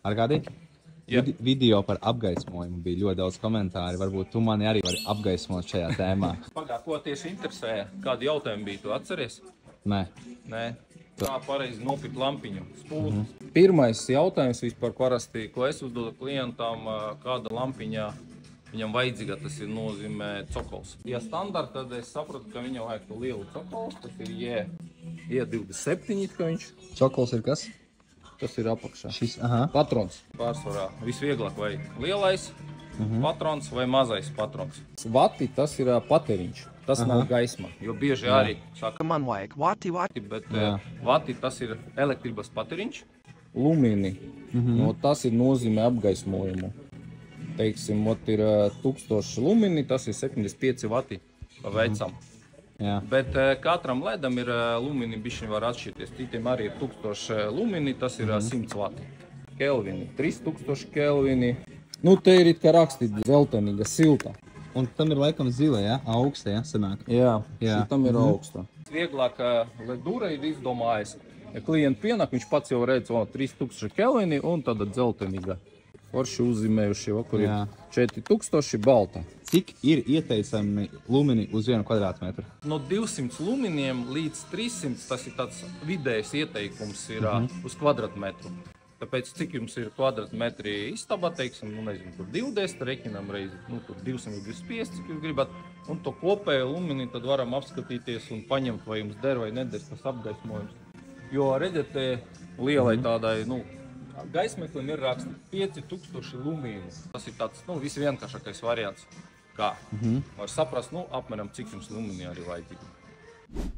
Arkādī? Jā. Video par apgaismojumu bija ļoti daudz komentāri. Varbūt tu mani arī vari apgaismot šajā tēmā. Pagād, ko tieši interesēja? Kādi jautājumi bija, tu atceries? Nē. Nē. Kā pareizi nopirkt lampiņu spuldzes? Pirmais jautājums vispār parasti, ko es uzdodu klientam, kāda lampiņā viņam vajadzīga, tas ir nozīmē cokols. Ja standarta, tad es saprotu, ka viņam vajag to lielu cokolu, tas ir J27, ka viņš. Cokols ir kas? Tas ir apakšā. Šis, aha. Patrons. Pārsvarā visvieglāk vai lielais patrons vai mazais patrons. Vati tas ir patēriņš, tas nav gaisma, jo bieži arī saka, Man vajag vati. bet vati tas ir elektrības patēriņš. Lumini, no tas ir nozīmē apgaismojumu. Teiksim, ir 1000 lumini, tas ir 75 vati pa veicam. Jā. Bet katram ledam ir lumini, bišķiņ var atšķirties. Citiem arī ir 1000 lumini, tas ir 100 vati. Kelvini, 3000 kelvini. Nu, te ir it kā rakstīt zeltainīga, silta. Un tam ir laikam zila, ja? Augsta, ja? Sanāk. Jā, Jā. tam ir augsta. Vieglāk ledūra ir izdomājis. Ja klienti pienāk, viņš pats jau redz 3000 kelvini un tad zeltainīga. Forši uzzīmējuši, kur ir 4000 balta. Cik ir ieteicami lumini uz 1 kvadrātmetru? No 200 luminiem līdz 300 tas ir tāds vidējs ieteikums ir uz kvadratmetru. Tāpēc, cik jums ir kvadratmetri istabā, teiksim, nu nezinu, tur 20, reķinam reizi, nu tur 225, cik jūs gribat. Un to kopēju lumini tad varam apskatīties un paņemt, vai jums der vai neder tas apgaismojums. Jo, redziet, lielai tādai, nu, gaismeklim ir rakstīt 5000 lumīnu. Tas ir tāds, nu, visvienkāršākais variants, kā var saprast, nu, apmēram cik jums lumini arī vajadzīgi.